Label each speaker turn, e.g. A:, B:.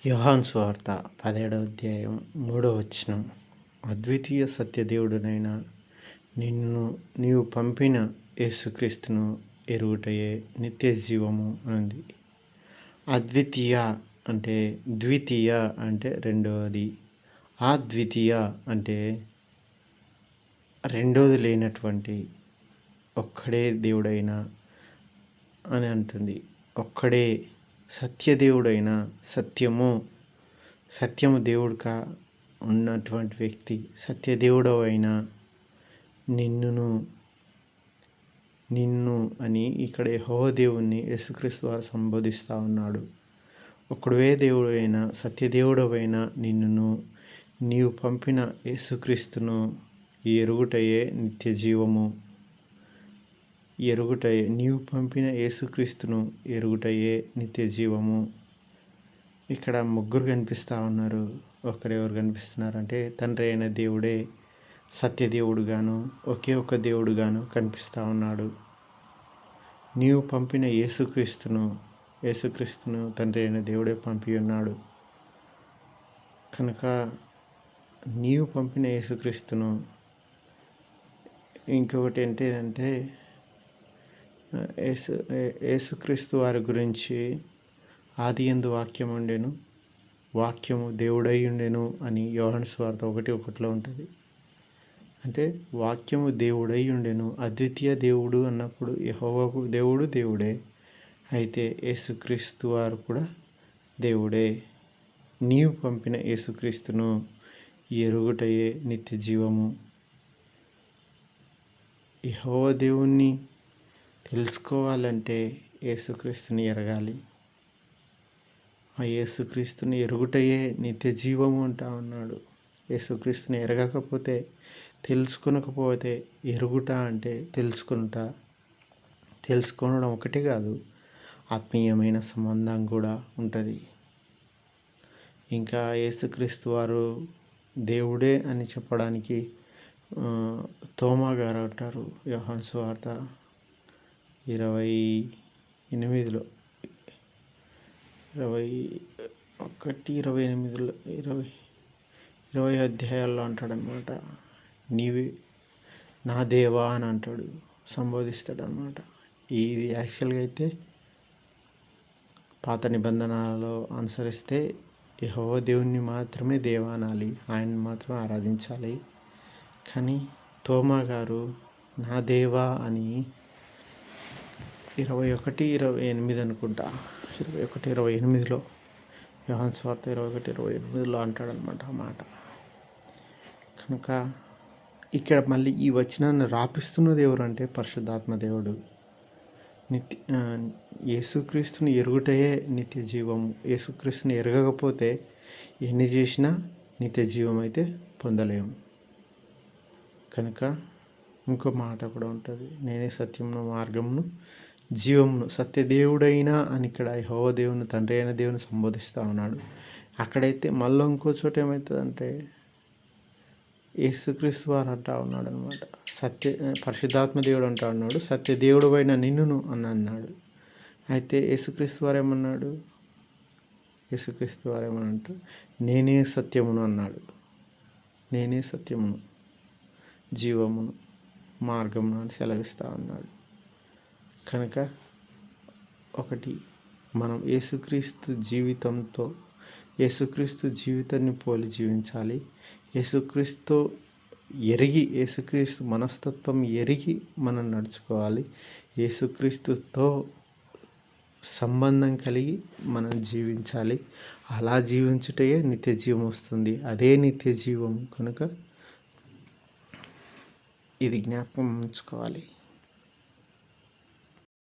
A: యోహాను సువార్త 17వ అధ్యాయం 3వ వచనం. అద్వితీయ సత్యదేవుడునైన నీవు పంపిన యేసుక్రీస్తును ఎరుగుటయే నిత్య జీవము అంది. అద్వితీయ అంటే ద్వితీయ అంటే రెండవది, అద్వితీయ అంటే రెండవది లేనటువంటి ఒక్కడే దేవుడైన అని అంటుంది. ఒక్కడే సత్యదేవుడైన సత్యము దేవుడుగా ఉన్నటువంటి వ్యక్తి, సత్యదేవుడవైన నిన్ను అని ఇక్కడ యెహోవా దేవుణ్ణి యేసుక్రీస్తు వారు సంబోధిస్తూ ఉన్నాడు. ఒక్కడే దేవుడైన సత్యదేవుడవైన నీవు పంపిన యేసుక్రీస్తును ఎరుగుటయే నిత్య జీవము. నీవు పంపిన యేసుక్రీస్తును ఎరుగుటయే నిత్య జీవము. ఇక్కడ ముగ్గురు కనిపిస్తూ ఉన్నారు. ఒకరెవరు కనిపిస్తున్నారంటే తండ్రి అయిన దేవుడే సత్యదేవుడుగాను ఒకే ఒక దేవుడుగాను కనిపిస్తూ ఉన్నాడు. నీవు పంపిన యేసుక్రీస్తును తండ్రి అయిన దేవుడే పంపి ఉన్నాడు కనుక నీవు పంపిన యేసుక్రీస్తును. ఇంకొకటి ఏంటంటే యేసుక్రీస్తు వారి గురించి ఆదియందు వాక్యం ఉండెను, వాక్యము దేవుడై ఉండెను అని యోహాను సువార్త 1:1 ఉంటుంది. అంటే వాక్యము దేవుడై ఉండెను. అద్వితీయ దేవుడు అన్నప్పుడు యెహోవాకు దేవుడే, అయితే యేసుక్రీస్తు వారు కూడా దేవుడే. నీవు పంపిన యేసుక్రీస్తును ఎరుగుటయే నిత్య జీవము. యెహోవా దేవుణ్ణి తెలుసుకోవాలంటే యేసుక్రీస్తుని ఎరగాలి. ఆ యేసుక్రీస్తుని ఎరుగుటయే నిత్య జీవము అంటా ఉన్నాడు. యేసుక్రీస్తుని ఎరగకపోతే, తెలుసుకొనకపోతే, ఎరుగుట అంటే తెలుసుకోవడం ఒకటే కాదు, ఆత్మీయమైన సంబంధం కూడా ఉంటుంది. ఇంకా యేసుక్రీస్తు వారు దేవుడే అని చెప్పడానికి తోమా గారు అంటారు. యోహాను సువార్త 28 అధ్యాయాల్లో అంటాడనమాట. నీవే నా దేవా అని అంటాడు, సంబోధిస్తాడనమాట. ఇది యాక్చువల్గా అయితే పాత నిబంధనలో అనుసరిస్తే యెహోవా దేవుణ్ణి మాత్రమే దేవా అనాలి, ఆయన్ని మాత్రమే ఆరాధించాలి. కానీ తోమా గారు నా దేవా అని 21:28 అనుకుంటా, 21:28లో యోహాను సువార్త 21:28లో అంటాడనమాట ఆ మాట. కనుక ఇక్కడ మళ్ళీ ఈ వచనాన్ని రాపిస్తున్నది ఎవరంటే పరిశుద్ధాత్మ దేవుడు. యేసుక్రీస్తుని ఎరుగుటయే నిత్య జీవము. యేసుక్రీస్తుని ఎరగకపోతే ఎన్ని చేసినా నిత్య జీవం అయితే పొందలేము. కనుక ఇంకో మాట కూడా ఉంటుంది, నేనే సత్యమును మార్గమును జీవమును. సత్యదేవుడైనా అని ఇక్కడ యెహోవా దేవుని తండ్రి అయిన దేవుని సంబోధిస్తూ ఉన్నాడు. అక్కడైతే మళ్ళీ ఇంకో చోట ఏమవుతుందంటే యేసుక్రీస్తు వారు అంటా ఉన్నాడు అనమాట. పరిశుద్ధాత్మ దేవుడు అంటా ఉన్నాడు, సత్యదేవుడు అయిన నిన్నును అని అన్నాడు. అయితే యేసుక్రీస్తు వారు ఏమనంటే నేనే సత్యమును అన్నాడు. నేనే సత్యమును, జీవమును, మార్గమును అని సెలవిస్తూ ఉన్నాడు. కనుక ఒకటి, మనం యేసుక్రీస్తు జీవితాన్ని పోలి జీవించాలి. యేసుక్రీస్తు మనస్తత్వం ఎరిగి మనం నడుచుకోవాలి. యేసుక్రీస్తుతో సంబంధం కలిగి మనం జీవించాలి. అలా జీవించుటయే నిత్య జీవం వస్తుంది. అదే నిత్య జీవం. కనుక ఇది జ్ఞాపకం ఉంచుకోవాలి.